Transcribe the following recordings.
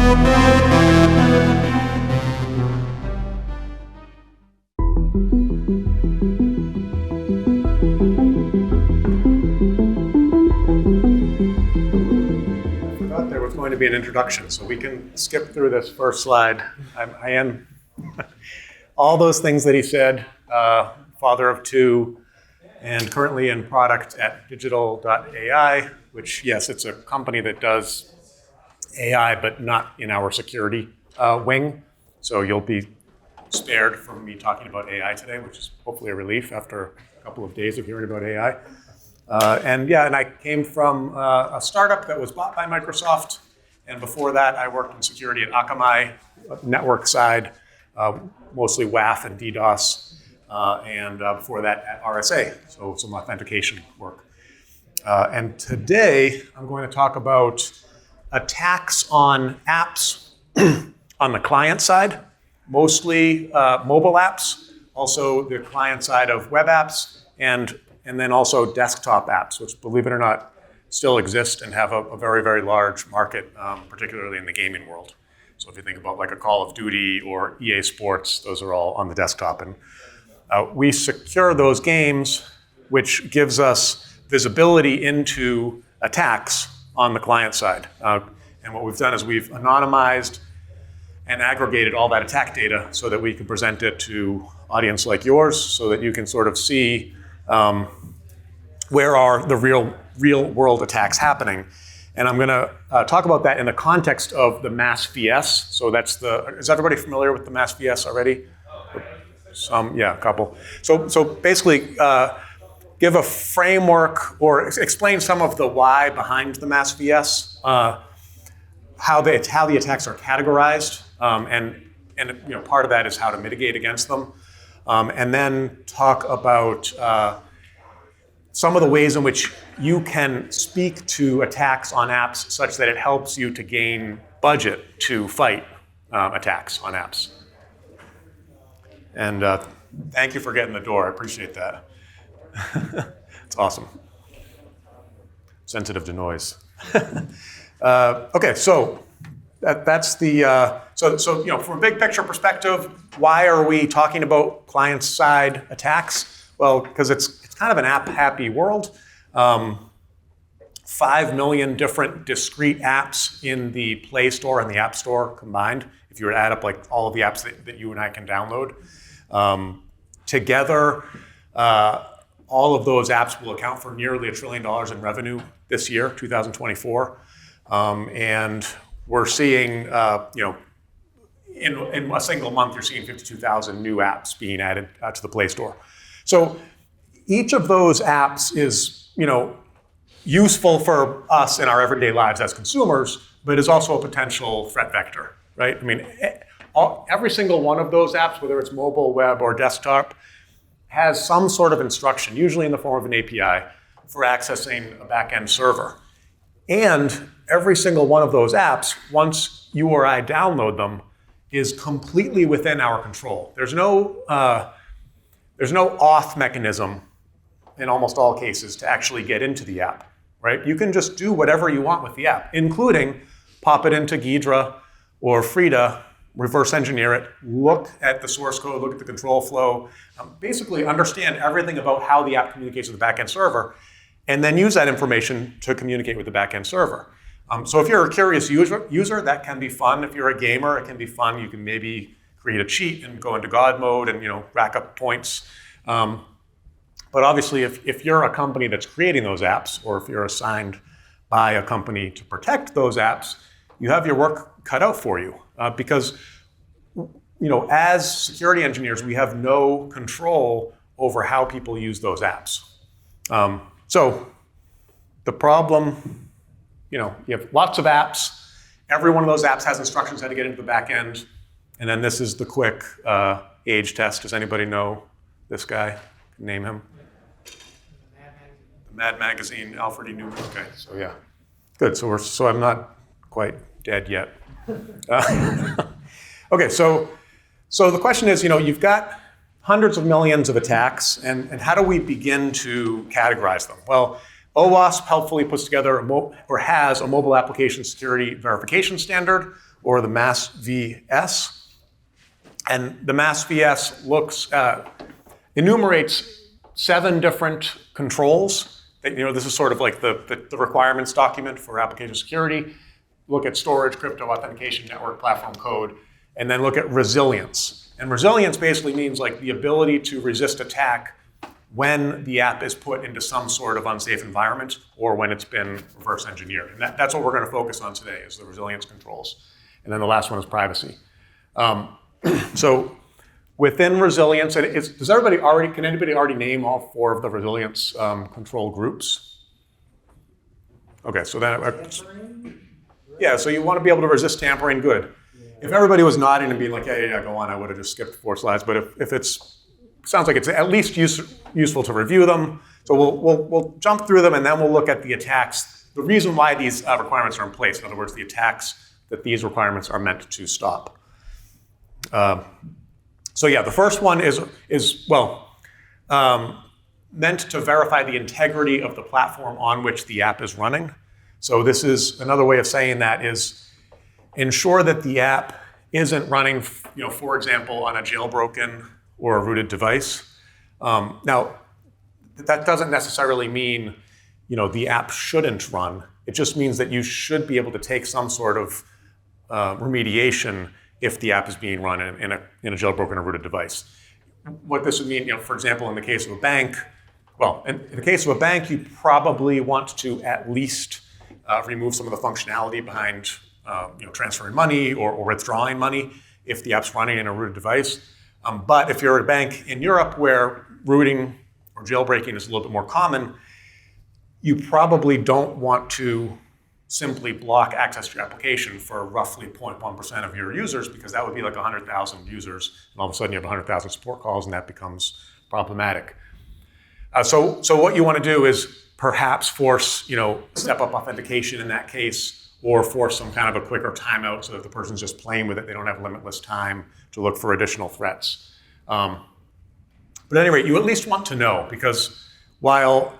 There was going to be an introduction, so we can skip through this first slide. I am all those things that he said, father of two, and currently in product at digital.ai, which, yes, it's a company that does AI, but not in our security wing. So you'll be spared from me talking about AI today, which is hopefully a relief after a couple of days of hearing about AI. And I came from a startup that was bought by Microsoft. And before that, I worked in security at Akamai, network side, mostly WAF and DDoS. And before that at RSA, so some authentication work. And today, I'm going to talk about attacks on apps on the client side, mostly mobile apps, also the client side of web apps, and then also desktop apps, which, believe it or not, still exist and have a very, very large market, particularly in the gaming world. So if you think about like a Call of Duty or EA Sports, those are all on the desktop. And we secure those games, which gives us visibility into attacks on the client side. And what we've done is we've anonymized and aggregated all that attack data so that we can present it to audience like yours so that you can sort of see where are the real world attacks happening. And I'm going to talk about that in the context of the MASVS. So is everybody familiar with the MASVS already? Some, yeah, a couple. So basically, give a framework or explain some of the why behind the MASVS, how the attacks are categorized, and part of that is how to mitigate against them, and then talk about some of the ways in which you can speak to attacks on apps such that it helps you to gain budget to fight attacks on apps. And thank you for getting the door. I appreciate that. It's awesome. Sensitive to noise. Okay, so that's the so from a big picture perspective, why are we talking about client side attacks? Well, because it's kind of an app-happy world. 5 million different discrete apps in the Play Store and the App Store combined, if you were to add up like all of the apps that you and I can download. Together, all of those apps will account for nearly $1 trillion in revenue this year, 2024. And we're seeing, in a single month, you're seeing 52,000 new apps being added to the Play Store. So each of those apps is, useful for us in our everyday lives as consumers, but is also a potential threat vector, right? I mean, every single one of those apps, whether it's mobile, web, or desktop, has some sort of instruction, usually in the form of an API, for accessing a back-end server. And every single one of those apps, once you or I download them, is completely within our control. There's no auth mechanism in almost all cases to actually get into the app, right? You can just do whatever you want with the app, including pop it into Ghidra or Frida, reverse engineer it, look at the source code, look at the control flow, basically understand everything about how the app communicates with the backend server, and then use that information to communicate with the backend server. So if you're a curious user, that can be fun. If you're a gamer, it can be fun. You can maybe create a cheat and go into God mode and rack up points. But obviously, if you're a company that's creating those apps, or if you're assigned by a company to protect those apps, you have your work cut out for you. Because as security engineers, we have no control over how people use those apps. So the problem, you have lots of apps. Every one of those apps has instructions how to get into the back end. And then this is the quick age test. Does anybody know this guy? Name him. The Mad Magazine, Alfred E. Newman. Okay, so yeah. Good, so I'm not quite dead yet. Okay, so the question is, you've got hundreds of millions of attacks, and how do we begin to categorize them? Well, OWASP helpfully puts together has a mobile application security verification standard, or the MASVS. And the MASVS enumerates 7 different controls. This is sort of like the requirements document for application security. Look at storage, crypto, authentication, network, platform code, and then look at resilience. And resilience basically means like the ability to resist attack when the app is put into some sort of unsafe environment or when it's been reverse engineered. And that's what we're going to focus on today, is the resilience controls. And then the last one is privacy. So within resilience, can anybody already name all 4 of the resilience control groups? Okay, so then, yeah, so you want to be able to resist tampering, good. If everybody was nodding and being like, yeah, go on, I would have just skipped 4 slides. But if sounds like it's at least useful to review them. So we'll jump through them and then we'll look at the attacks, the reason why these requirements are in place. In other words, the attacks that these requirements are meant to stop. So yeah, the first one is meant to verify the integrity of the platform on which the app is running. So this is another way of saying that is ensure that the app isn't running, for example, on a jailbroken or a rooted device. Now, that doesn't necessarily mean, the app shouldn't run. It just means that you should be able to take some sort of remediation if the app is being run in a jailbroken or rooted device. What this would mean, for example, in the case of a bank, in the case of a bank, you probably want to at least remove some of the functionality behind transferring money or withdrawing money if the app's running in a rooted device. But if you're a bank in Europe where rooting or jailbreaking is a little bit more common, you probably don't want to simply block access to your application for roughly 0.1% of your users, because that would be like 100,000 users, and all of a sudden you have 100,000 support calls, and that becomes problematic. So what you want to do is perhaps force, step-up authentication in that case, or force some kind of a quicker timeout so that the person's just playing with it. They don't have limitless time to look for additional threats. But at any rate, you at least want to know, because while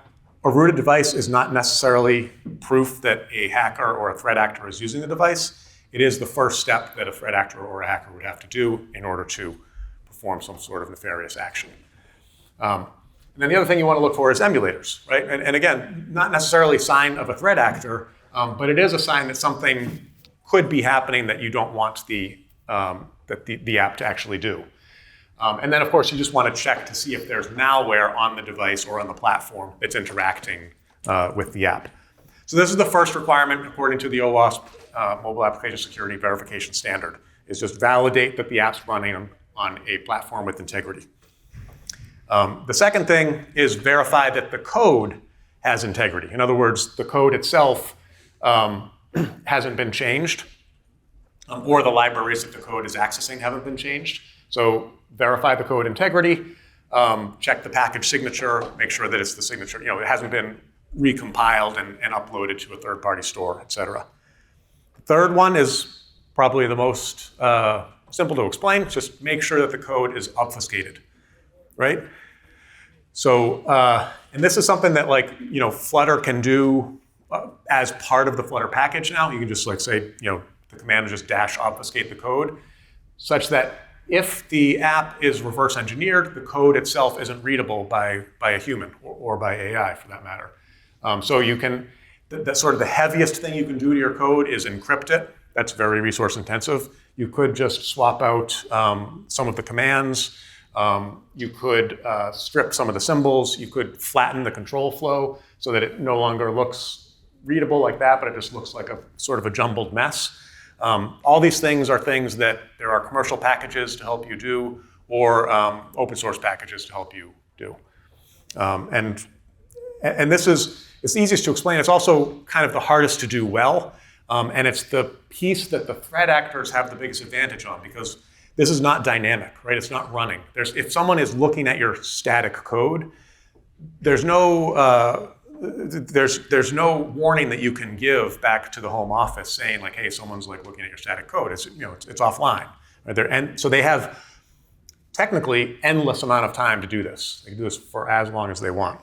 a rooted device is not necessarily proof that a hacker or a threat actor is using the device, it is the first step that a threat actor or a hacker would have to do in order to perform some sort of nefarious action. And then the other thing you want to look for is emulators, right? And again, not necessarily a sign of a threat actor, but it is a sign that something could be happening that you don't want the app to actually do. And then, of course, you just want to check to see if there's malware on the device or on the platform that's interacting with the app. So this is the first requirement according to the OWASP Mobile Application Security Verification Standard, is just validate that the app's running on a platform with integrity. The second thing is verify that the code has integrity. In other words, the code itself hasn't been changed, or the libraries that the code is accessing haven't been changed. So verify the code integrity, check the package signature, make sure that it's the signature, it hasn't been recompiled and uploaded to a third-party store, et cetera. The third one is probably the most simple to explain. Just make sure that the code is obfuscated, right? So, and this is something that Flutter can do as part of the Flutter package now. You can just say, the command is just -obfuscate the code, such that if the app is reverse engineered, the code itself isn't readable by a human or by AI for that matter. So you can, that's sort of the heaviest thing you can do to your code is encrypt it. That's very resource intensive. You could just swap out some of the commands. You could strip some of the symbols. You could flatten the control flow so that it no longer looks readable like that, but it just looks like a sort of a jumbled mess. All these things are things that there are commercial packages to help you do, or open source packages to help you do. And this is, it's the easiest to explain. It's also kind of the hardest to do well. And it's the piece that the threat actors have the biggest advantage on, because this is not dynamic, right? It's not running. If someone is looking at your static code, there's no warning that you can give back to the home office saying like, hey, someone's looking at your static code. It's offline. Right? And so they have technically endless amount of time to do this. They can do this for as long as they want.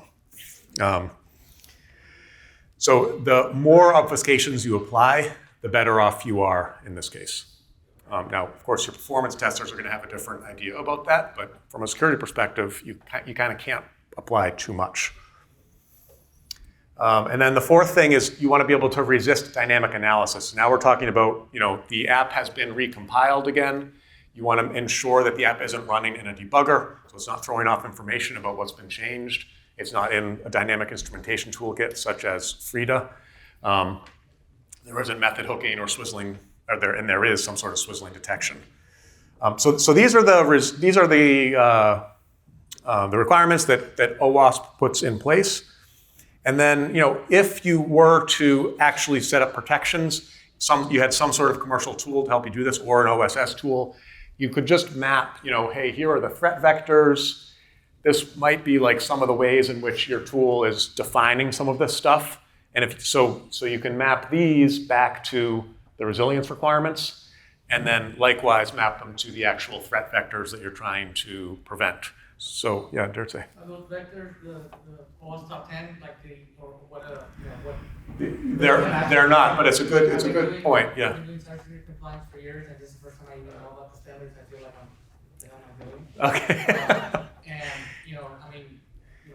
So the more obfuscations you apply, the better off you are in this case. Now, of course, your performance testers are going to have a different idea about that, but from a security perspective, you kind of can't apply too much. And then the fourth thing is you want to be able to resist dynamic analysis. Now we're talking about, the app has been recompiled again. You want to ensure that the app isn't running in a debugger, so it's not throwing off information about what's been changed. It's not in a dynamic instrumentation toolkit such as Frida. There isn't method hooking or swizzling, and there is some sort of swizzling detection. So these are the requirements that OWASP puts in place. And then, if you were to actually set up protections, you had some sort of commercial tool to help you do this, or an OSS tool, you could just map, hey, here are the threat vectors. This might be like some of the ways in which your tool is defining some of this stuff. And so you can map these back to the resilience requirements, and then likewise map them to the actual threat vectors that you're trying to prevent. So yeah, Dirce. Are those vectors the OWASP top 10, like or what? They're not, but it's a good point. Yeah. I've been doing cybersecurity compliance for years, and this is the first time I even know about the standards. I feel like I'm doing. Okay.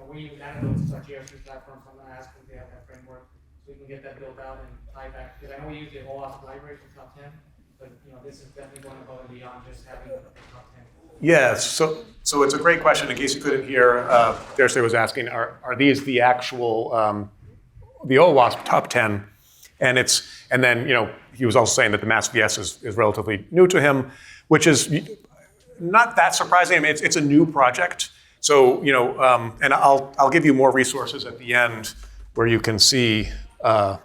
We use anecdotes to our GRC platform, so I'm going to ask if they have that framework so we can get that built out and tie back. Because I know we use the OWASP library for top 10, but this is definitely going above and beyond just having the top 10. Yeah, so it's a great question. In case you couldn't hear, Dirce was asking, are these the actual, the OWASP top 10? And then he was also saying that the MASVS is relatively new to him, which is not that surprising. I mean, it's a new project. So, and I'll give you more resources at the end where you can see how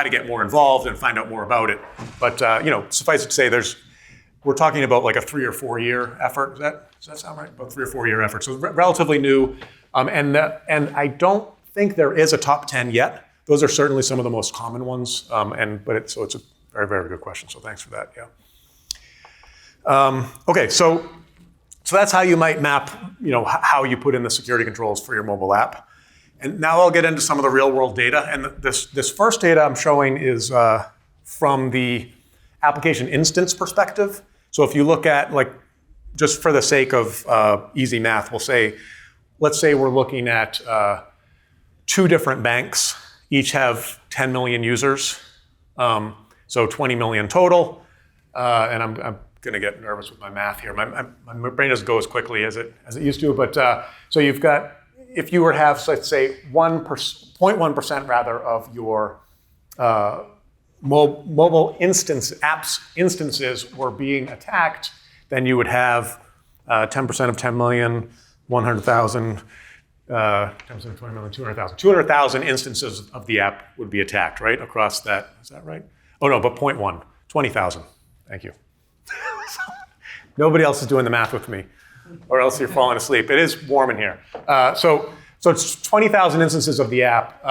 to get more involved and find out more about it. But, suffice it to say, we're talking about like a 3 or 4 year effort. Does that sound right? About 3 or 4 year effort. So relatively new. And I don't think there is a top 10 yet. Those are certainly some of the most common ones. But it's a very, very good question. So thanks for that. Yeah. Okay. So that's how you might map, how you put in the security controls for your mobile app. And now I'll get into some of the real world data. And this first data I'm showing is from the application instance perspective. So if you look at, just for the sake of easy math, let's say we're looking at 2 different banks, each have 10 million users, so 20 million total. And I'm going to get nervous with my math here. My brain doesn't go as quickly as it used to. But so you've got, if you were to have, let's say, 0.1% rather of your mobile apps instances were being attacked, then you would have 10% of 10 million, 100,000, 10% of 20 million, 200,000. 200,000 instances of the app would be attacked, right, across that. Is that right? Oh, no, but 0.1, 20,000. Thank you. Nobody else is doing the math with me, or else you're falling asleep. It is warm in here. So it's 20,000 instances of the app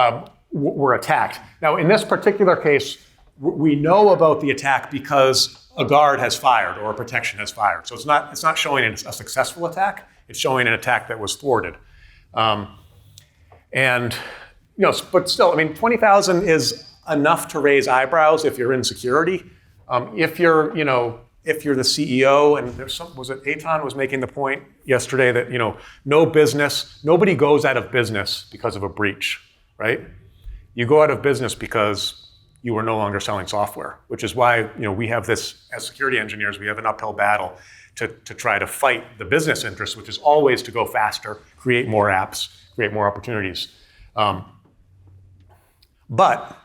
were attacked. Now, in this particular case, we know about the attack because a guard has fired or a protection has fired. So it's not showing a successful attack. It's showing an attack that was thwarted. But still, I mean, 20,000 is enough to raise eyebrows if you're in security. If you're the CEO, and was it Eitan was making the point yesterday that, nobody goes out of business because of a breach, right? You go out of business because you are no longer selling software, which is why, we have this, as security engineers, we have an uphill battle to try to fight the business interest, which is always to go faster, create more apps, create more opportunities. But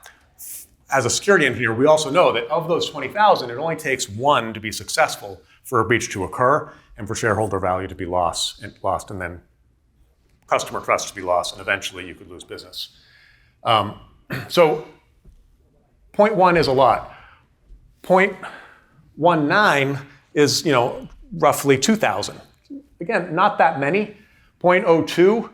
as a security engineer, we also know that of those 20,000, it only takes 1 to be successful for a breach to occur and for shareholder value to be lost, and then customer trust to be lost, and eventually you could lose business. So 0.1 is a lot. 0.19 is, roughly 2,000. Again, not that many. 0.02,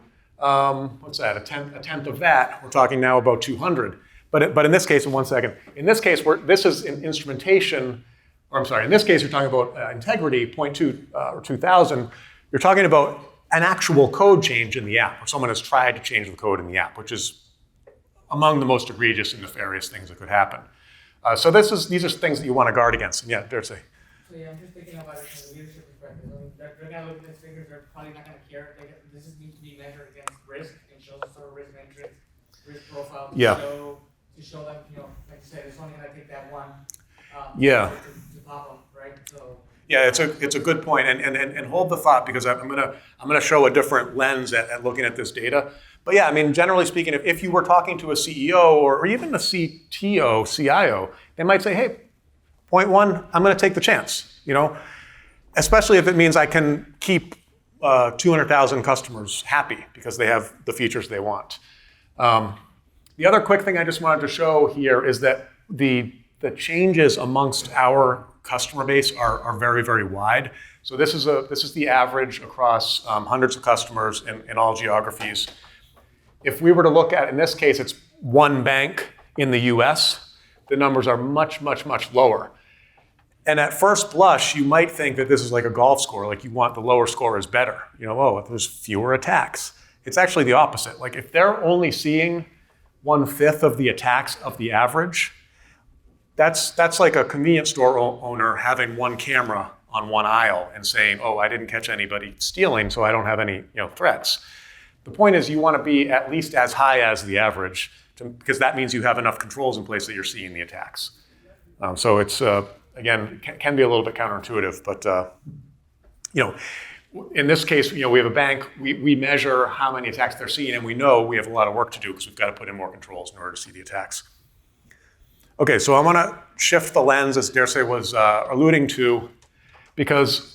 what's that? A tenth of that. We're talking now about 200. But in this case, in 1 second, in this case, this is in instrumentation, or I'm sorry, in this case, you're talking about integrity, 0.2 or 2,000. You're talking about an actual code change in the app, where someone has tried to change the code in the app, which is among the most egregious and nefarious things that could happen. So these are things that you want to guard against. And yeah, Dirce. So yeah, I'm just thinking about it from a leadership perspective. I mean, they're gonna look at these figures, they're probably not gonna care. This is needs to be measured against risk and show some sort of risk matrix, risk profile Yeah. to show them, like you said, it's only gonna take that one Yeah. to pop them, right? So Yeah, it's a good point, and hold the thought, because I'm gonna show a different lens at looking at this data. But yeah, I mean, generally speaking, if you were talking to a CEO or even a CTO, CIO, they might say, hey, point one, I'm gonna take the chance, especially if it means I can keep 200,000 customers happy because they have the features they want. The other quick thing I just wanted to show here is that the changes amongst our customer base are very, very wide. So this is the average across hundreds of customers in all geographies. If we were to look at, in this case, it's one bank in the US, the numbers are much, much, much lower. And at first blush, you might think that this is like a golf score, like you want the lower score is better. Oh, there's fewer attacks. It's actually the opposite. Like if they're only seeing 1/5 of the attacks of the average, that's like a convenience store owner having one camera on one aisle and saying, oh, I didn't catch anybody stealing, so I don't have any threats. The point is you want to be at least as high as the average, because that means you have enough controls in place that you're seeing the attacks. So it's, again, can be a little bit counterintuitive, but in this case, we have a bank, we measure how many attacks they're seeing, and we know we have a lot of work to do because we've got to put in more controls in order to see the attacks. Okay, so I want to shift the lens, as Dirce was alluding to, because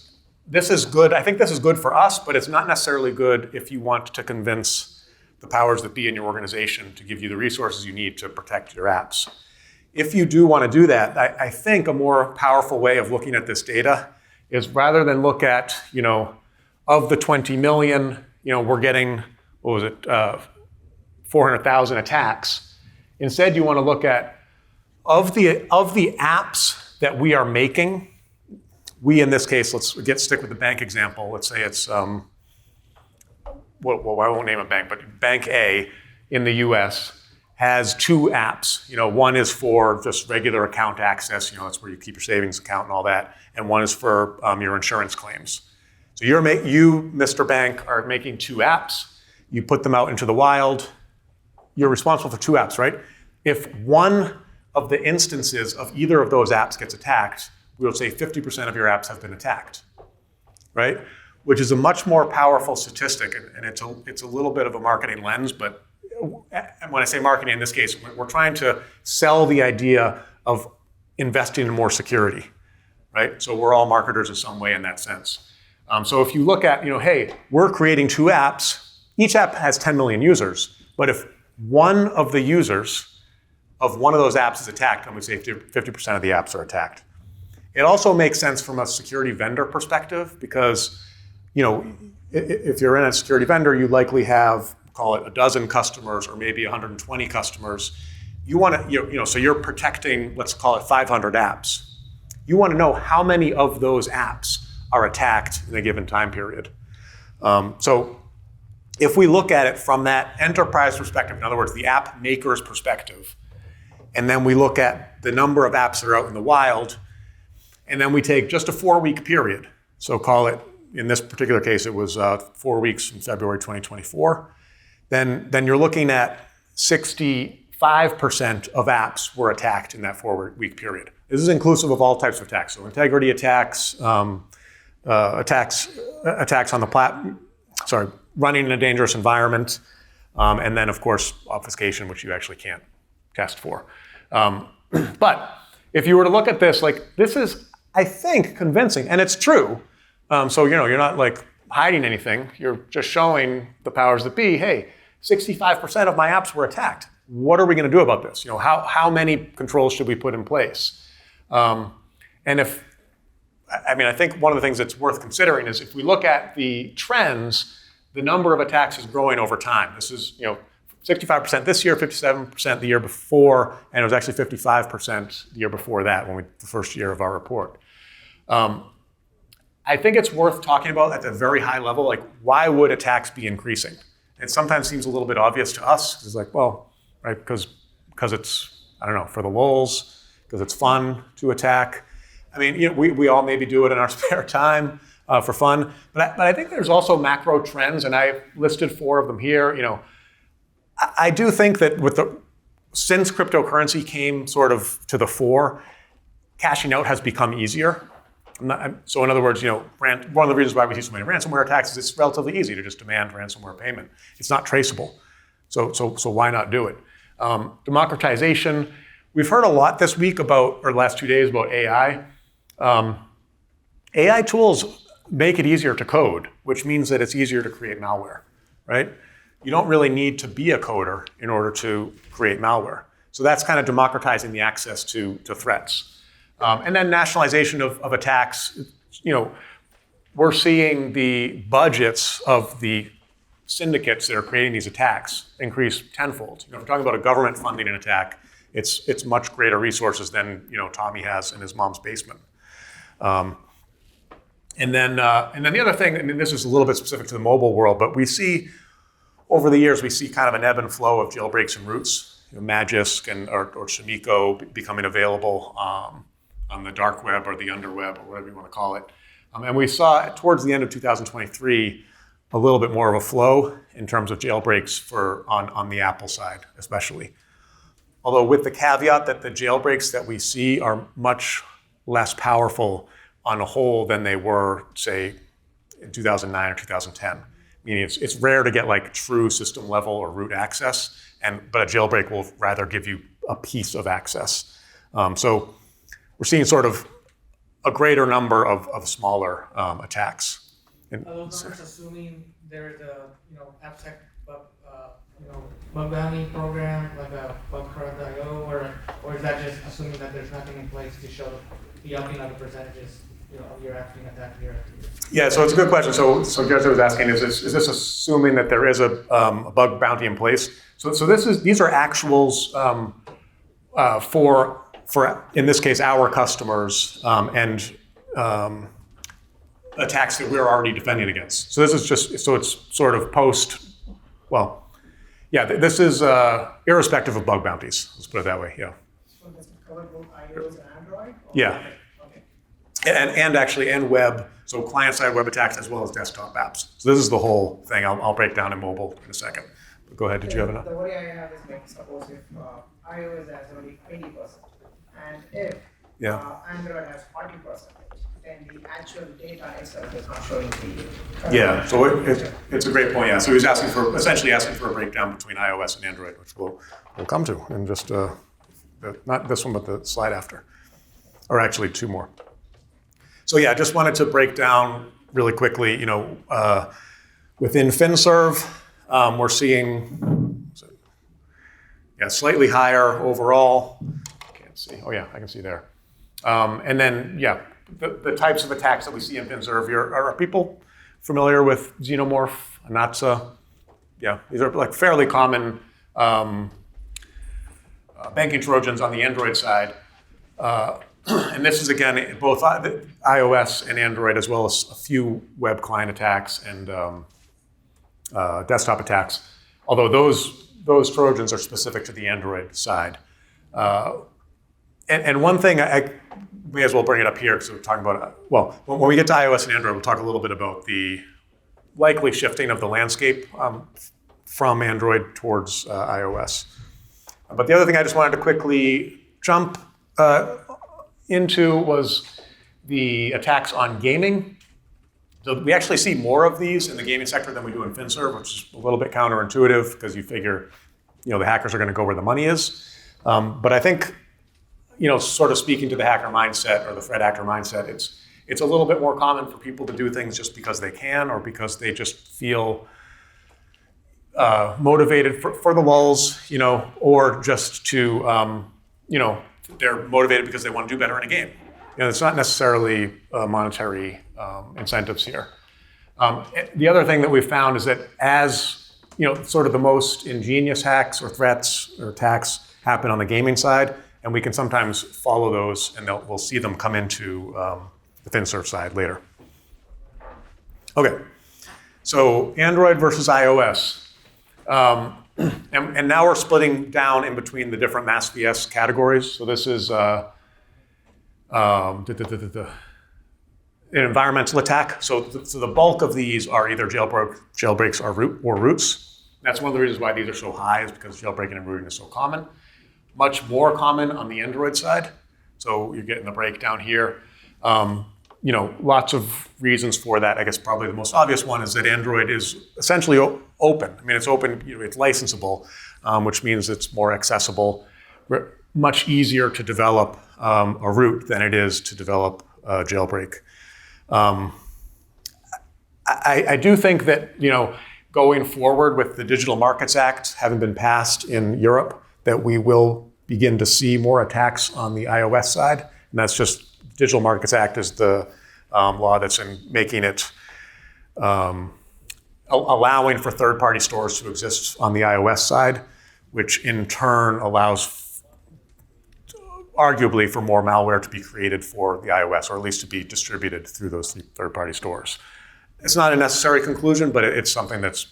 this is good. I think this is good for us, but it's not necessarily good if you want to convince the powers that be in your organization to give you the resources you need to protect your apps. If you do want to do that, I think a more powerful way of looking at this data is, rather than look at, of the 20 million, we're getting, 400,000 attacks. Instead, you want to look at, of the apps that we are making, we, in this case, let's stick with the bank example. Let's say it's, I won't name a bank, but Bank A in the US has 2 apps. One is for just regular account access, that's where you keep your savings account and all that, and one is for your insurance claims. So you, Mr. Bank, are making 2 apps. You put them out into the wild. You're responsible for 2 apps, right? If one of the instances of either of those apps gets attacked, we'll say 50% of your apps have been attacked, right? Which is a much more powerful statistic, and it's a little bit of a marketing lens, but when I say marketing in this case, we're trying to sell the idea of investing in more security, right? So we're all marketers in some way in that sense. So if you look at, hey, we're creating 2 apps, each app has 10 million users, but if one of the users of one of those apps is attacked, then we say 50% of the apps are attacked. It also makes sense from a security vendor perspective because, if you're in a security vendor, you likely have, call it a dozen customers or maybe 120 customers. You want to, so you're protecting, let's call it 500 apps. You want to know how many of those apps are attacked in a given time period. So if we look at it from that enterprise perspective, in other words, the app maker's perspective, and then we look at the number of apps that are out in the wild, and then we take just a 4-week period. So call it, in this particular case, it was 4 weeks in February 2024. Then you're looking at 65% of apps were attacked in that 4-week period. This is inclusive of all types of attacks. So integrity attacks, attacks on the running in a dangerous environment, and then of course obfuscation, which you actually can't test for. But if you were to look at this, this is, I think, convincing, and it's true. So you're not hiding anything. You're just showing the powers that be, hey, 65% of my apps were attacked. What are we going to do about this? How many controls should we put in place? I think one of the things that's worth considering is if we look at the trends, the number of attacks is growing over time. This is 65% this year, 57% the year before, and it was actually 55% the year before that, the first year of our report. I think it's worth talking about at the very high level, why would attacks be increasing? It sometimes seems a little bit obvious to us. It's right, because it's, I don't know, for the lulz, because it's fun to attack. I mean, we all maybe do it in our spare time for fun, but I think there's also macro trends, and I've listed 4 of them here. I do think that since cryptocurrency came sort of to the fore, cashing out has become easier. So in other words, one of the reasons why we see so many ransomware attacks is it's relatively easy to just demand ransomware payment. It's not traceable. So why not do it? Democratization. We've heard a lot this week or last 2 days about AI. AI tools make it easier to code, which means that it's easier to create malware, right? You don't really need to be a coder in order to create malware. So that's kind of democratizing the access to threats. And then nationalization of attacks. We're seeing the budgets of the syndicates that are creating these attacks increase tenfold. If we're talking about a government funding an attack, it's much greater resources than Tommy has in his mom's basement. And then the other thing, I mean, this is a little bit specific to the mobile world, but we see over the years kind of an ebb and flow of jailbreaks and roots. Magisk or Sumiko becoming available on the dark web or the underweb or whatever you want to call it. And we saw towards the end of 2023 a little bit more of a flow in terms of jailbreaks on the Apple side, especially. Although with the caveat that the jailbreaks that we see are much less powerful on a whole than they were, say, in 2009 or 2010. Meaning it's rare to get like true system level or root access, but a jailbreak will rather give you a piece of access. So we're seeing sort of a greater number of smaller attacks. Are those numbers assuming there's a AppSec bug bounty program like a bugcrowd.io, or is that just assuming that there's nothing in place to show the upping of the percentages of your after attack year after year? Yeah, so it's a good question. So Gareth was asking, is this assuming that there is a bug bounty in place? So these are actuals for in this case our customers and attacks that we're already defending against. So this is it's sort of this is irrespective of bug bounties. Let's put it that way. Yeah. So does it cover both iOS and Android? Yeah. Okay. And web. So client-side web attacks as well as desktop apps. So this is the whole thing. I'll break down in mobile in a second. But go ahead. Did you have enough? The worry I have is suppose if iOS has only 20%, and if Android has 40%, then the actual data itself is not showing the. Yeah, so it's a great point. Yeah, so he was essentially asking for a breakdown between iOS and Android, which we'll come to in just not this one, but the slide after, or actually 2 more. So yeah, I just wanted to break down really quickly. Within FinServ, we're seeing slightly higher overall. Can't see. Oh yeah, I can see there. And then the types of attacks that we see in FinServ are people familiar with Xenomorph, Anatsa? Yeah, these are like fairly common banking Trojans on the Android side. And this is, again, both iOS and Android, as well as a few web client attacks and desktop attacks. Although those Trojans are specific to the Android side. And one thing I may as well bring it up here because we're talking about, when we get to iOS and Android, we'll talk a little bit about the likely shifting of the landscape from Android towards iOS. But the other thing I just wanted to quickly jump into was the attacks on gaming. So we actually see more of these in the gaming sector than we do in FinServ, which is a little bit counterintuitive because you figure, the hackers are going to go where the money is. But I think, sort of speaking to the hacker mindset or the threat actor mindset, it's a little bit more common for people to do things just because they can or because they just feel motivated for the lulz, or just to, they're motivated because they want to do better in a game. It's not necessarily monetary incentives here. The other thing that we've found is that as, sort of the most ingenious hacks or threats or attacks happen on the gaming side, and we can sometimes follow those and we'll see them come into the FinServ side later. Okay, so Android versus iOS. And now we're splitting down in between the different MASVS categories. So this is An environmental attack. So the bulk of these are either jailbreaks or roots. That's one of the reasons why these are so high, is because jailbreaking and rooting is so common. Much more common on the Android side. So you're getting the breakdown here. Lots of reasons for that. I guess probably the most obvious one is that Android is essentially open. I mean, it's open, it's licensable, which means it's more accessible, much easier to develop a root than it is to develop a jailbreak. I do think that, going forward with the Digital Markets Act having been passed in Europe, that we will begin to see more attacks on the iOS side. And that's just, Digital Markets Act is the law that's making it, allowing for third-party stores to exist on the iOS side, which in turn allows arguably for more malware to be created for the iOS, or at least to be distributed through those third-party stores. It's not a necessary conclusion, but it's something that's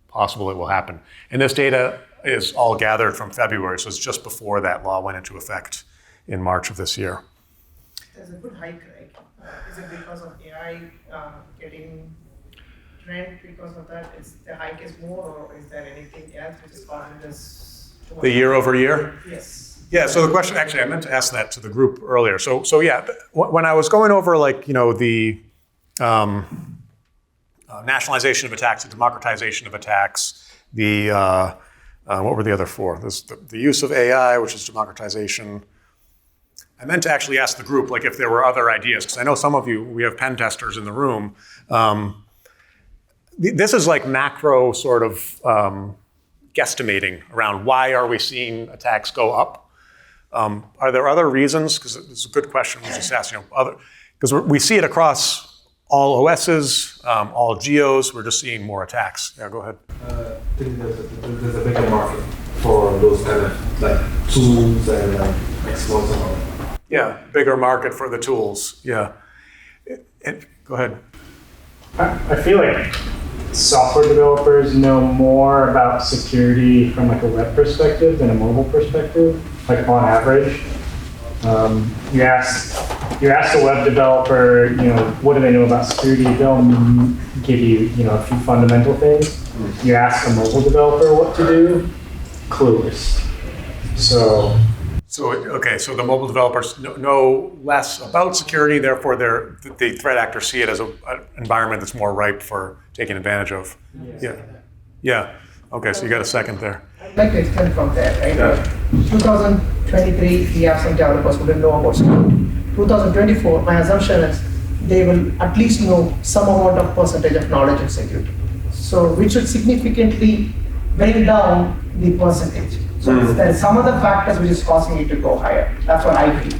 possible it will happen. And this data is all gathered from February, so it's just before that law went into effect in March of this year. There's a good hike, right? Is it because of AI getting trend because of that? The hike is more, or is there anything else which is causing this? The year over year? Yes. Yeah, so the question, actually, I meant to ask that to the group earlier. So yeah, when I was going over the nationalization of attacks, the democratization of attacks, what were the other four? The use of AI, which is democratization. I meant to actually ask the group, if there were other ideas, because I know some of you, we have pen testers in the room. This is macro sort of guesstimating around why are we seeing attacks go up? Are there other reasons? Because it's a good question. We just asked, because we see it across all OSs, all geos. We're just seeing more attacks. Yeah, go ahead. I think there's a bigger market for those kind of tools and exploits and all that. Yeah, bigger market for the tools. Yeah. Go ahead. I feel like software developers know more about security from a web perspective than a mobile perspective, on average. You ask a web developer, what do they know about security? They'll give you, a few fundamental things. You ask a mobile developer what to do, clueless. So the mobile developers know less about security, therefore the threat actors see it as an environment that's more ripe for taking advantage of. Yes. Yeah. Okay, so you got a second there. I'd like to extend from there, right? 2023, we have some developers who didn't know about security. 2024, my assumption is they will at least know some amount of percentage of knowledge of security. So we should significantly bring down the percentage. So there are some other factors which is causing it to go higher. That's what I feel.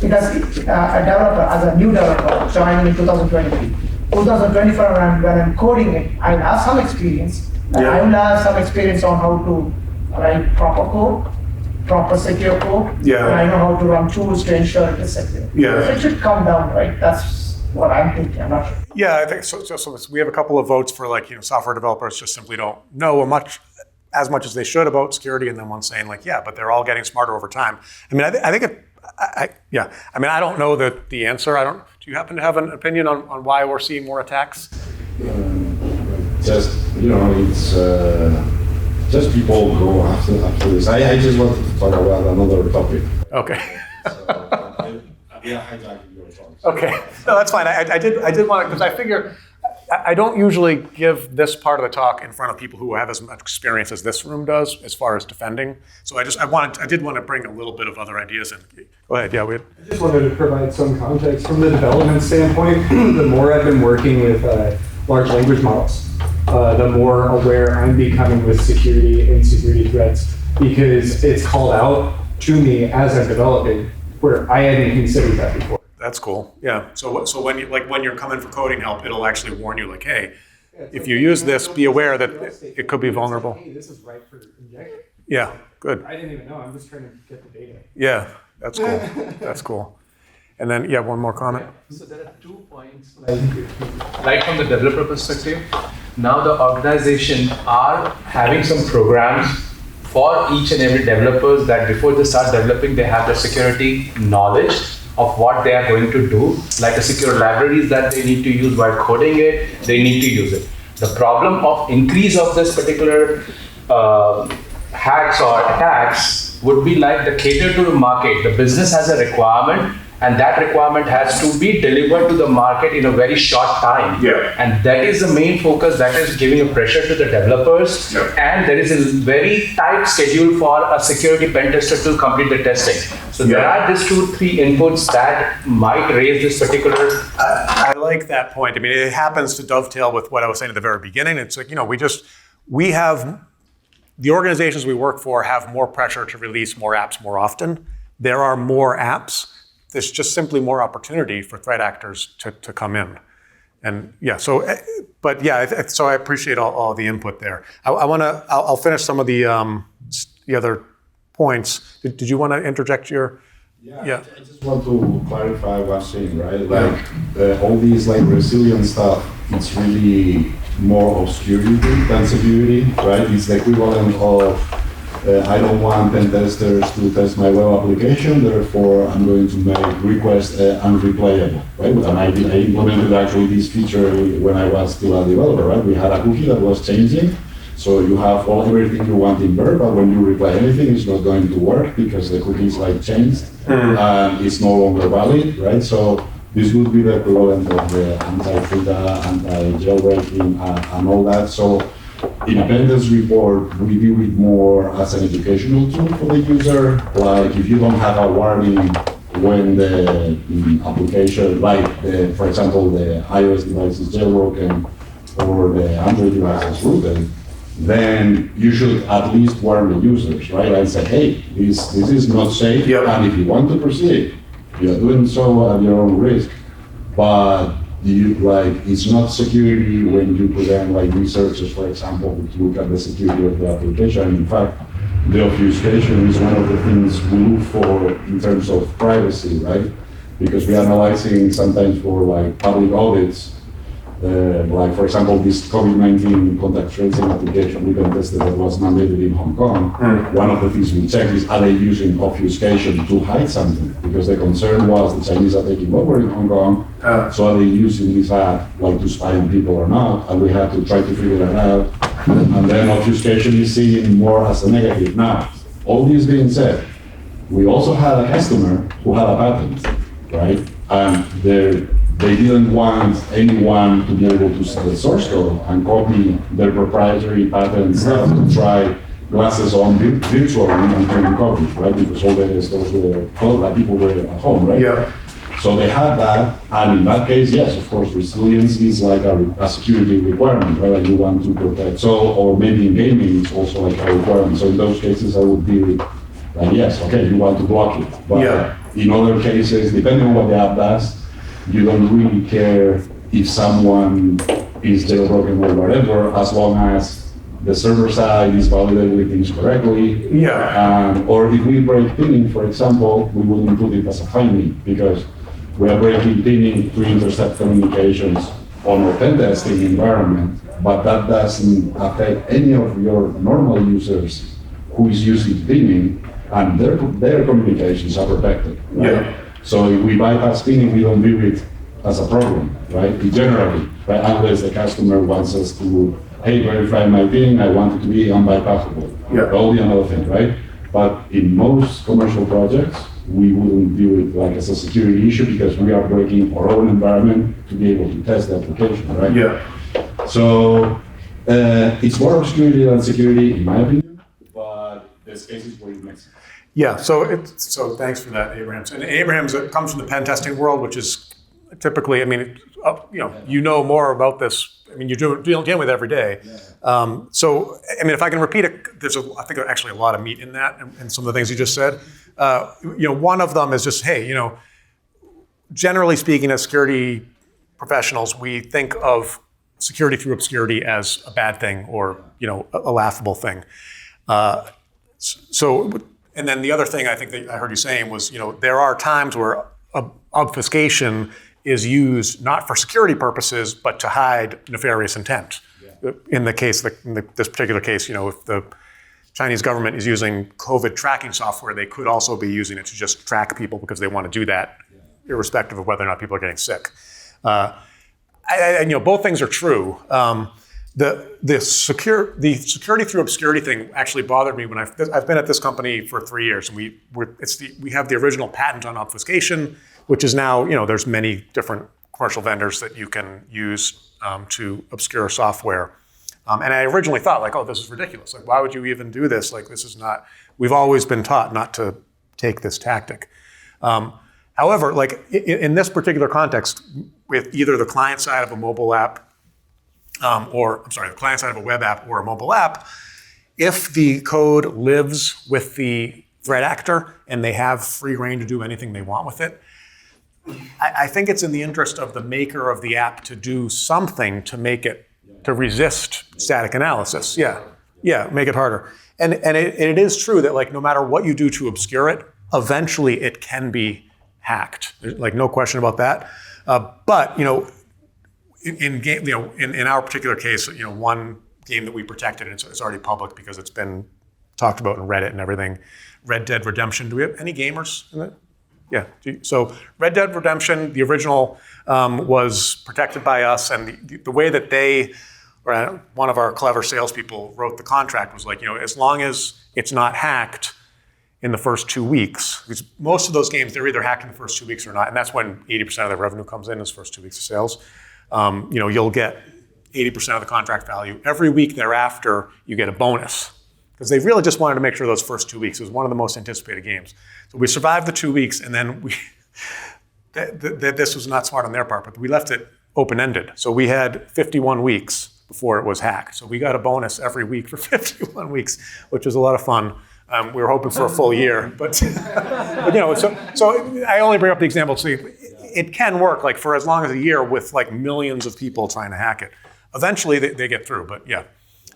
Because a developer, as a new developer, joining in 2023, 2024, when I'm coding it, I will have some experience. And I will have some experience on how to write proper code, proper secure code. Yeah. And I know how to run tools to ensure it is secure. Yeah. So it should come down, right? That's what I'm thinking. I'm not sure. Yeah, I think so. So we have a couple of votes for software developers just simply don't know as much as they should about security, and then one saying but they're all getting smarter over time. I mean, I think I don't know the answer. Do you happen to have an opinion on why we're seeing more attacks? It's just people go after this. I just wanted to talk about another topic. Okay. Hijacking your thoughts. Okay, no, that's fine. I did want to, because I figure I don't usually give this part of the talk in front of people who have as much experience as this room does as far as defending. So I did want to bring a little bit of other ideas in. Go ahead. Yeah, I just wanted to provide some context from the development standpoint. The more I've been working with large language models, the more aware I'm becoming with security and security threats, because it's called out to me as I'm developing where I hadn't considered that before. That's cool. Yeah. So when you're coming for coding help, it'll actually warn you hey, if you use this, be aware that it could be vulnerable. Hey, this is right for injection. Yeah. Good. I didn't even know. I'm just trying to get the data. Yeah. That's cool. That's cool. And then one more comment. So there are 2 points. Right from the developer perspective, now the organization are having some programs for each and every developers that before they start developing, they have the security knowledge of what they are going to do, like a secure libraries that they need to use while coding it, they need to use it. The problem of increase of this particular hacks or attacks would be like the cater to the market. The business has a requirement, and that requirement has to be delivered to the market in a very short time. Yeah. And that is the main focus that is giving a pressure to the developers. Yeah. And there is a very tight schedule for a security pen tester to complete the testing. So there Yeah. are these 2-3 inputs that might raise this particular. I like that point. I mean, it happens to dovetail with what I was saying at the very beginning. It's like, we have, the organizations we work for have more pressure to release more apps more often. There are more apps. There's just simply more opportunity for threat actors to come in. And yeah, so I appreciate all the input there. I'll finish some of the other points. Did you want to interject your? Yeah. I just want to clarify one thing, right? Like all these like resilient stuff, it's really more of security than security, right? It's the equivalent of I don't want pen testers to test my web application, therefore I'm going to make requests unreplayable, right? And I implemented actually this feature when I was still a developer, right? We had a cookie that was changing, so you have everything you want in there, but when you reply anything, it's not going to work because the cookie is like changed and it's no longer valid, right? So this would be the equivalent of the anti-FIDA, anti-jailbreaking, and all that. So in a pen test report, we view it more as an educational tool for the user. Like if you don't have a warning when the application, like for example, the iOS device is jailbroken or the Android device is rooted, then you should at least warn the users, right? And say, hey, this is not safe, and if you want to proceed, you're doing so at your own risk. But it's not security when you put in like researchers, for example, to look at the security of the application. In fact, the obfuscation is one of the things we look for in terms of privacy, right? Because we're analyzing sometimes for like public audits, like for example, this COVID-19 contact tracing application we can tested that was mandated in Hong Kong. One of the things we check is, are they using obfuscation to hide something? Because the concern was the Chinese are taking over in Hong Kong, so are they using this app like to spy on people or not? And we have to try to figure that out. And then obfuscation is seen more as a negative. Now, all this being said, we also had a customer who had a patent, right? And they didn't want anyone to be able to see the source code and copy their proprietary patent stuff to try glasses on virtually and turn copies, right? Because all the stores were closed, like people were at home, right? Yeah. So they had that, and in that case, yes, of course, resilience is like a security requirement, right? Like you want to protect. So, or maybe in gaming, it's also like a requirement. So in those cases, I would be like, yes, okay, you want to block it. But in other cases, depending on what the app does, you don't really care if someone is jailbroken or whatever, as long as the server side is validating things correctly. Or if we break pinning, for example, we will include it as a finding because we are breaking pinning to intercept communications on a pen testing environment, but that doesn't affect any of your normal users who is using pinning, and their communications are protected. Right? So if we bypass pinning, we don't view it as a problem, right? Generally, right? Unless the customer wants us to, hey, verify my PIN, I want it to be unbypassable. That will be another thing, right? But in most commercial projects, we wouldn't view it like as a security issue because we are breaking our own environment to be able to test the application, right? So it's more of security than security, in my opinion, but there's cases where it makes sense. Yeah, so thanks for that, Abrahams. And Abrahams comes from the pen testing world, which is typically, I mean, you know more about this. I mean, you're dealing with it every day. So, I mean, if I can repeat it, I think actually a lot of meat in that, and some of the things you just said. One of them is just, hey, generally speaking, as security professionals, we think of security through obscurity as a bad thing or a laughable thing. And then the other thing I think that I heard you saying was, there are times where obfuscation is used not for security purposes, but to hide nefarious intent. In the case, this particular case, if the Chinese government is using COVID tracking software, they could also be using it to just track people because they want to do that irrespective of whether or not people are getting sick. Both things are true. The security through obscurity thing actually bothered me when I've been at this company for 3 years, and we have the original patent on obfuscation, which is now, there's many different commercial vendors that you can use to obscure software. And I originally thought, like, oh, this is ridiculous. Like, why would you even do this? Like, this is not, we've always been taught not to take this tactic. However, like in this particular context, with either the client side of a mobile app, the client side of a web app or a mobile app, if the code lives with the threat actor and they have free reign to do anything they want with it, I think it's in the interest of the maker of the app to do something to make it, to resist static analysis. Yeah, make it harder. And it is true that, like, no matter what you do to obscure it, eventually it can be hacked. There's, like, no question about that. But in our particular case, one game that we protected, and it's already public because it's been talked about in Reddit and everything, Red Dead Redemption. Do we have any gamers in it? Yeah. So Red Dead Redemption, the original, was protected by us, and the way that one of our clever salespeople wrote the contract was like, as long as it's not hacked in the first 2 weeks, because most of those games, they're either hacked in the first 2 weeks or not, and that's when 80% of the revenue comes in, those first 2 weeks of sales. You'll get 80% of the contract value. Every week thereafter, you get a bonus, because they really just wanted to make sure those first 2 weeks, it was one of the most anticipated games. So we survived the 2 weeks, and then this was not smart on their part, but we left it open-ended. So we had 51 weeks before it was hacked. So we got a bonus every week for 51 weeks, which was a lot of fun. We were hoping for a full year, but so I only bring up the example so it can work, like, for as long as a year with, like, millions of people trying to hack it. Eventually they get through, but yeah.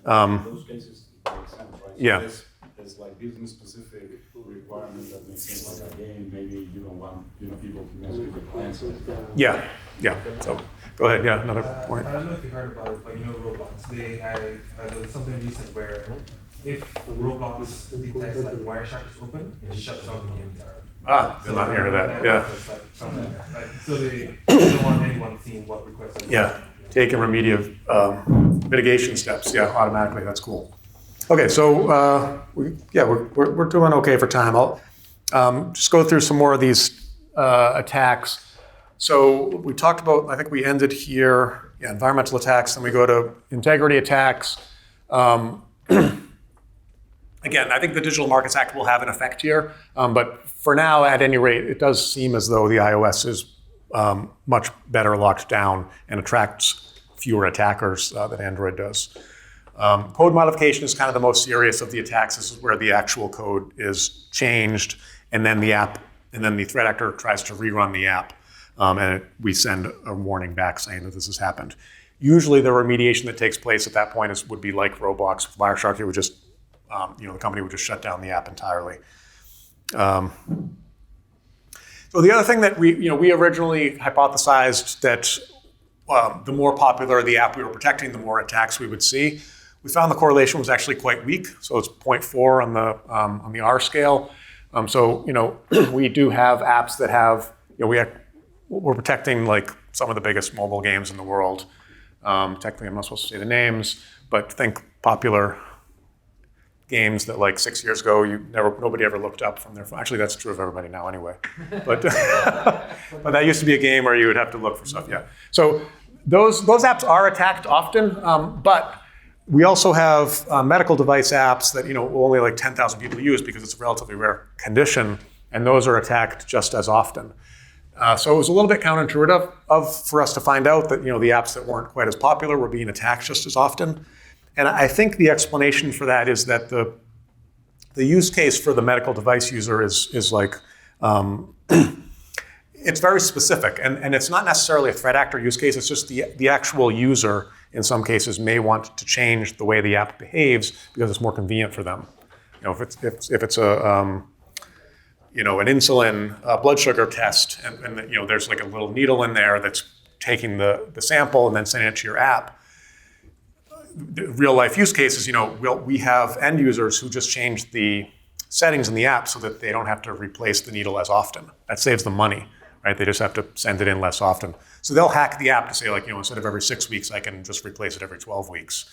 In those cases, it makes sense, right? Yeah. So there's like business-specific requirements that make sense, like a game. Maybe you don't want people to mess with your clients. Yeah. So go ahead. Yeah, another point. I don't know if you heard about it, but Roblox. There's something recent where if Roblox detects like Wireshark is open, it shuts down the game. I'm not hearing that. Yeah. So they don't want anyone seeing what requests. Yeah. Taking remedial mitigation steps. Yeah, automatically. That's cool. Okay, so we're doing okay for time. I'll just go through some more of these attacks. So we talked about, I think we ended here, environmental attacks, then we go to integrity attacks. Again, I think the Digital Markets Act will have an effect here, but for now, at any rate, it does seem as though the iOS is much better locked down and attracts fewer attackers than Android does. Code modification is kind of the most serious of the attacks. This is where the actual code is changed, and then the threat actor tries to rerun the app, and we send a warning back saying that this has happened. Usually, the remediation that takes place at that point would be like Roblox with Wireshark. It would just, the company would just shut down the app entirely. So the other thing that we originally hypothesized that the more popular the app we were protecting, the more attacks we would see. We found the correlation was actually quite weak, so it's 0.4 on the R scale. We do have apps that have, we're protecting like some of the biggest mobile games in the world. Technically, I'm not supposed to say the names, but think popular games that like 6 years ago nobody ever looked up from their phone. Actually, that's true of everybody now anyway. But but that used to be a game where you would have to look for stuff. Yeah. So those apps are attacked often, but we also have medical device apps that only like 10,000 people use because it's a relatively rare condition, and those are attacked just as often. So it was a little bit counterintuitive for us to find out that the apps that weren't quite as popular were being attacked just as often. And I think the explanation for that is that the use case for the medical device user is like it's very specific, and it's not necessarily a threat actor use case. It's just the actual user in some cases may want to change the way the app behaves because it's more convenient for them. If it's a an insulin blood sugar test, and there's like a little needle in there that's taking the sample and then sending it to your app. The real life use cases, we have end users who just change the settings in the app so that they don't have to replace the needle as often. That saves them money, right? They just have to send it in less often. So they'll hack the app to say, like, instead of every 6 weeks, I can just replace it every 12 weeks.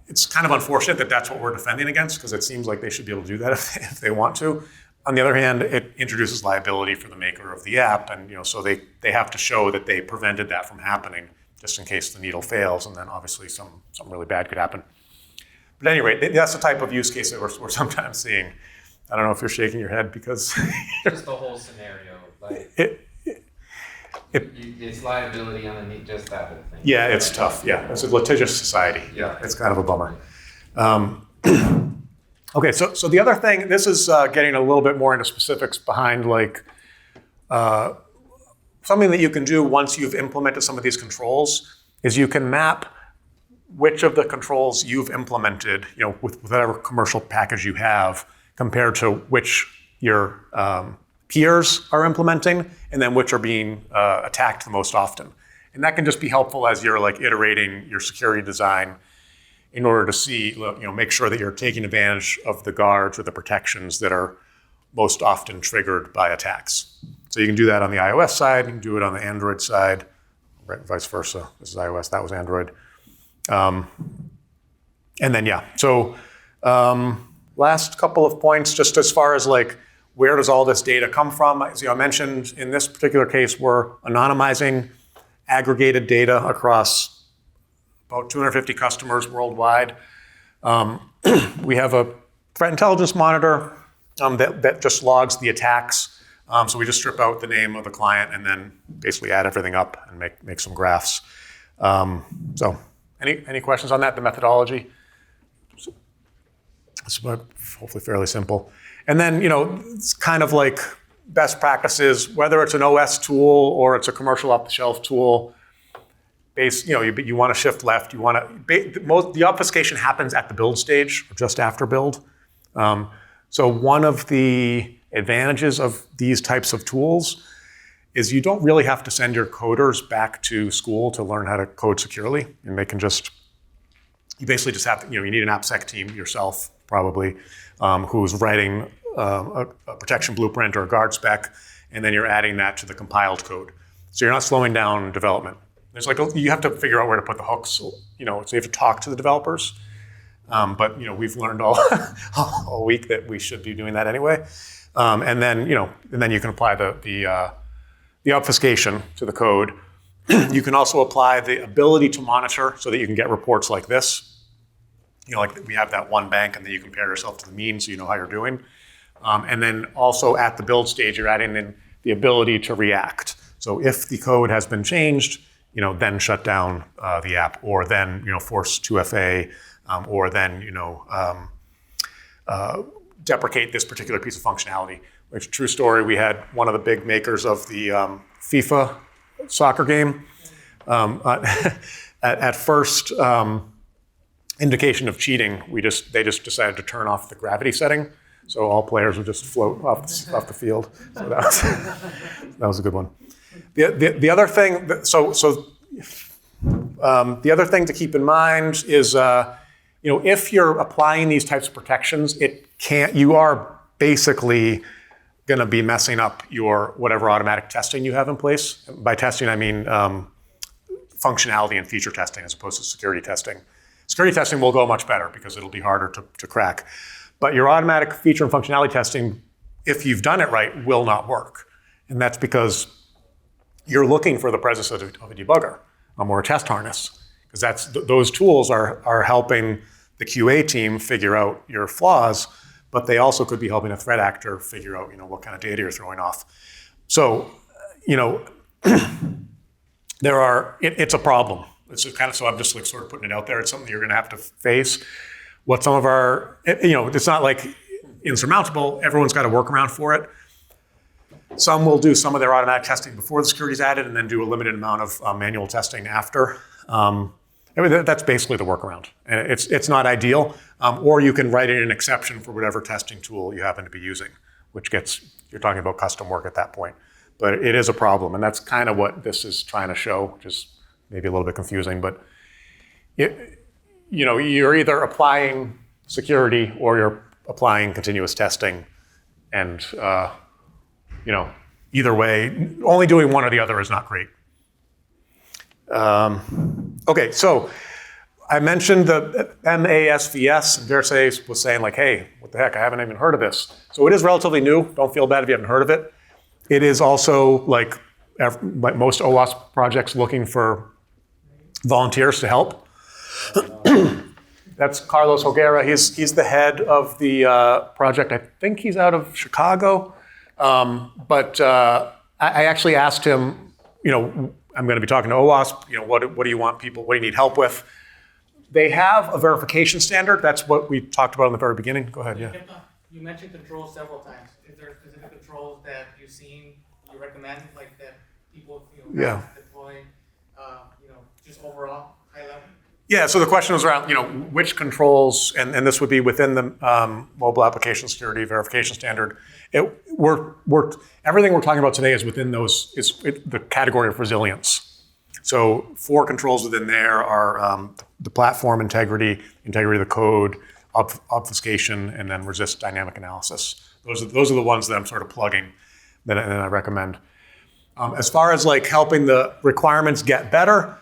It's kind of unfortunate that that's what we're defending against, because it seems like they should be able to do that if they want to. On the other hand, it introduces liability for the maker of the app, and so they have to show that they prevented that from happening, just in case the needle fails, and then obviously something really bad could happen. But at any rate, that's the type of use case that we're sometimes seeing. I don't know if you're shaking your head because just the whole scenario, like it's liability underneath just that whole thing. Yeah, it's tough. Yeah, it's a litigious society. Yeah, it's kind of a bummer. Okay, so the other thing, this is getting a little bit more into specifics behind like something that you can do once you've implemented some of these controls is you can map which of the controls you've implemented, with whatever commercial package you have, compared to which your peers are implementing, and then which are being attacked the most often. And that can just be helpful as you're like iterating your security design in order to see, make sure that you're taking advantage of the guards or the protections that are most often triggered by attacks. So you can do that on the iOS side, you can do it on the Android side, right, vice versa. This is iOS, that was Android. And then, so last couple of points, just as far as like, where does all this data come from? As I mentioned, in this particular case, we're anonymizing aggregated data across about 250 customers worldwide. We have a threat intelligence monitor that just logs the attacks. So we just strip out the name of the client and then basically add everything up and make some graphs. So any questions on that, the methodology? It's hopefully fairly simple. And then, it's kind of like best practices, whether it's an OS tool or it's a commercial off-the-shelf tool. You want to shift left. The obfuscation happens at the build stage or just after build. So one of the advantages of these types of tools is you don't really have to send your coders back to school to learn how to code securely, and they can you basically just have to, you need an AppSec team yourself, probably, who's writing a protection blueprint or a guard spec, and then you're adding that to the compiled code. So you're not slowing down development. There's you have to figure out where to put the hooks, so you have to talk to the developers. But we've learned all week that we should be doing that anyway. And then you can apply the obfuscation to the code. You can also apply the ability to monitor so that you can get reports like this. Like we have that one bank, and then you compare yourself to the mean so you know how you're doing. And then also at the build stage, you're adding in the ability to react. So if the code has been changed, then shut down the app, or then force 2FA, or then deprecate this particular piece of functionality. Which, true story, we had one of the big makers of the FIFA soccer game. At first indication of cheating, they just decided to turn off the gravity setting, so all players would just float off the field. So that was a good one. The other thing, the other thing to keep in mind is, if you're applying these types of protections, you are basically going to be messing up your whatever automatic testing you have in place. By testing, I mean functionality and feature testing as opposed to security testing. Security testing will go much better because it'll be harder to crack. But your automatic feature and functionality testing, if you've done it right, will not work. And that's because you're looking for the presence of a debugger or a test harness, because those tools are helping the QA team figure out your flaws, but they also could be helping a threat actor figure out what kind of data you're throwing off. So, it's a problem. It's kind of, so I'm just sort of putting it out there. It's something you're going to have to face. What some of our, it's not like insurmountable. Everyone's got a workaround for it. Some will do some of their automatic testing before the security is added, and then do a limited amount of manual testing after. That's basically the workaround. And it's not ideal. Or you can write in an exception for whatever testing tool you happen to be using, which you're talking about custom work at that point. But it is a problem, and that's kind of what this is trying to show, which is maybe a little bit confusing. But you're either applying security or you're applying continuous testing, and either way, only doing one or the other is not great. Okay, so I mentioned the MASVS, and Versailles was saying like, hey, what the heck, I haven't even heard of this. So it is relatively new. Don't feel bad if you haven't heard of it. It is also like most OWASP projects looking for volunteers to help. That's Carlos Hoguera. He's the head of the project. I think he's out of Chicago. But I actually asked him, I'm going to be talking to OWASP, what do you want people, what do you need help with? They have a verification standard. That's what we talked about in the very beginning. Go ahead, yeah. You mentioned controls several times. Is there specific controls that you've seen, you recommend, like that people deploy, just overall, high level? Yeah, so the question was around, which controls, and this would be within the mobile application security verification standard. Everything we're talking about today is within the category of resilience. So 4 controls within there are the platform integrity of the code, obfuscation, and then resist dynamic analysis. Those are the ones that I'm sort of plugging that I recommend. As far as like helping the requirements get better,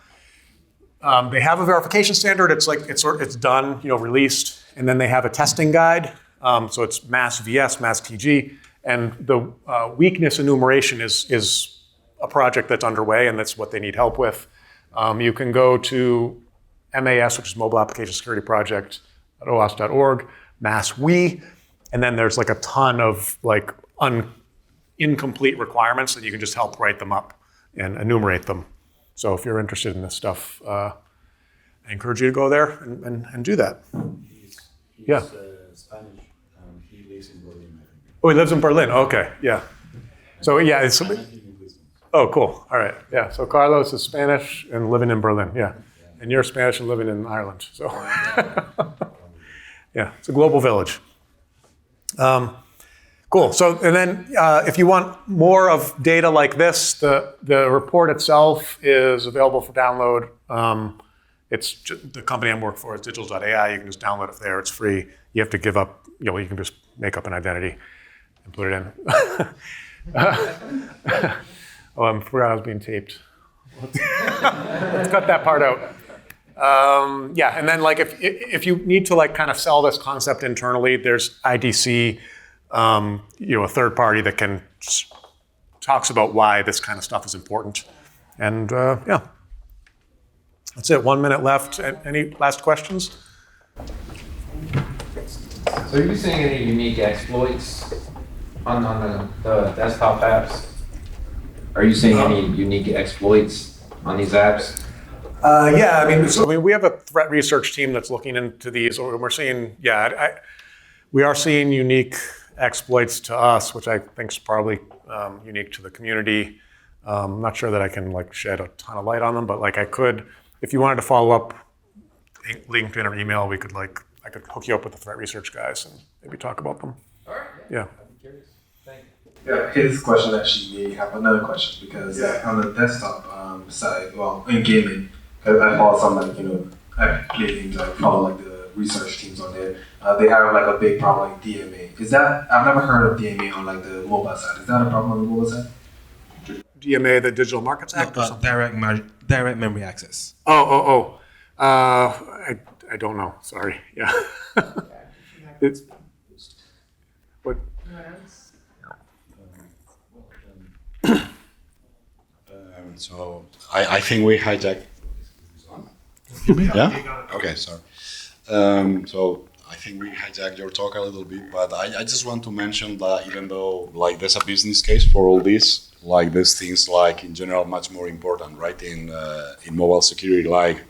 they have a verification standard. It's done, released, and then they have a testing guide. So it's MASVS, MASTG, and the weakness enumeration is a project that's underway, and that's what they need help with. You can go to MAS, which is Mobile Application Security Project, at OWASP.org, MASWE, and then there's like a ton of like incomplete requirements that you can just help write them up and enumerate them. So if you're interested in this stuff, I encourage you to go there and do that. He's Yeah. Spanish, and he lives in Berlin, I think. Oh, he lives in Berlin. Okay, yeah. So yeah, oh, cool. All right, yeah. So Carlos is Spanish and living in Berlin. Yeah, and you're Spanish and living in Ireland. So yeah, it's a global village. Cool. So, and then if you want more of data like this, the report itself is available for download. It's the company I work for is digital.ai. You can just download it there. It's free. You have to give up, you can just make up an identity and put it in. Oh, I forgot I was being taped. Let's cut that part out. Yeah, and then like if you need to like kind of sell this concept internally, there's IDC, a third party that talks about why this kind of stuff is important. And yeah, that's it. 1 minute left. Any last questions? So are you seeing any unique exploits on the desktop apps? Are you seeing any unique exploits on these apps? Yeah, I mean, we have a threat research team that's looking into these, and we're seeing, we are seeing unique exploits to us, which I think is probably unique to the community. I'm not sure that I can like shed a ton of light on them, but like I could, if you wanted to follow up, LinkedIn or email, I could hook you up with the threat research guys and maybe talk about them. All right. Yeah. I'd be curious. Thank you. Yeah, his question actually may have another question because on the desktop side, well, in gaming, because I follow some I play games, I follow like the research teams on there. They have like a big problem like DMA. Is that, I've never heard of DMA on like the mobile side. Is that a problem on the mobile side? DMA, the Digital Markets Act, or something? Direct memory access. I don't know. Sorry. Yeah. It's what? So I think we hijacked. Yeah? Okay, sorry. So I think we hijacked your talk a little bit, but I just want to mention that even though like there's a business case for all this, like there's things like in general much more important, right? In mobile security, like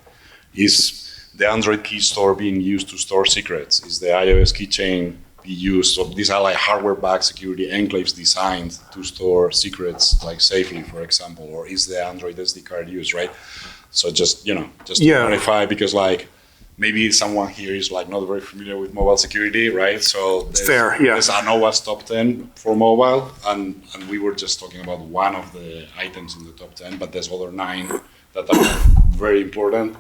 is the Android key store being used to store secrets? Is the iOS keychain be used? So these are like hardware-backed security enclaves designed to store secrets like safely, for example, or is the Android SD card used, right? So just to clarify, because like maybe someone here is like not very familiar with mobile security, right? So there's an OWASP top 10 for mobile, and we were just talking about one of the items in the top 10, but there's other 9 that are very important.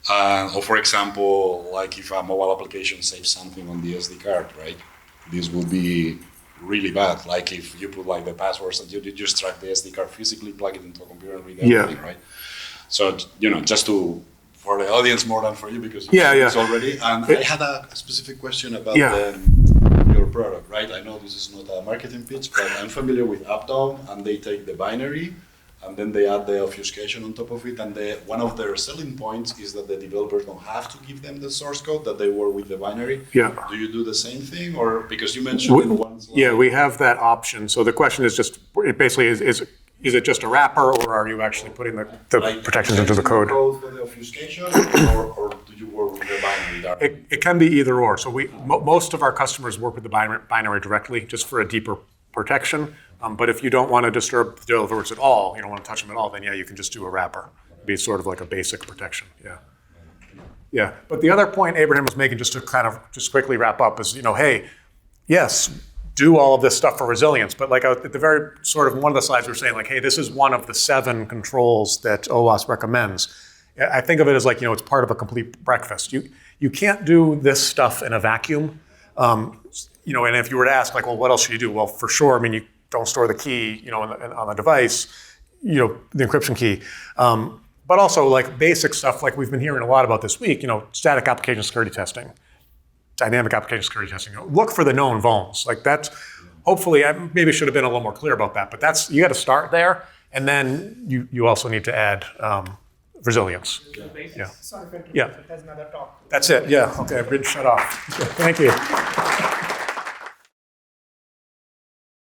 Or for example, like if a mobile application saves something on the SD card, right? This will be really bad. Like if you put like the passwords and you just track the SD card physically, plug it into a computer and read Yeah. everything, right? So, just for the audience more than for you because you Yeah, know yeah. this already. And I had a specific question about Yeah. your product, right? I know this is not a marketing pitch, but I'm familiar with AppDown, and they take the binary and then they add the obfuscation on top of it. And one of their selling points is that the developers don't have to give them the source code, that they work with the binary. Yeah. Do you do the same thing, or because you mentioned in one slide? Yeah, we have that option. So the question is just, it basically is it just a wrapper, or are you actually putting the Like, protections into the code? For the obfuscation, or do you work with the binary directly? It can be either or. So most of our customers work with the binary directly, just for a deeper protection. But if you don't want to disturb the developers at all, you don't want to touch them at all, then yeah, you can just do a wrapper. It'd be sort of like a basic protection. Yeah. Yeah. But the other point Abraham was making, just to kind of just quickly wrap up, is hey, yes, do all of this stuff for resilience. But like at the very sort of one of the slides, we were saying like, hey, this is one of the 7 controls that OWASP recommends. I think of it as like, it's part of a complete breakfast. You can't do this stuff in a vacuum. And if you were to ask like, well, what else should you do? Well, for sure, you don't store the key, on the device, the encryption key. But also like basic stuff like we've been hearing a lot about this week, static application security testing, dynamic application security testing. Look for the known vulns. Like that's, hopefully, I maybe should have been a little more clear about that, but you got to start there. And then you also need to add resilience. Yeah. Sorry for interrupting. Yeah. There's another talk. That's it. Yeah. Okay. I've been shut off. Thank you.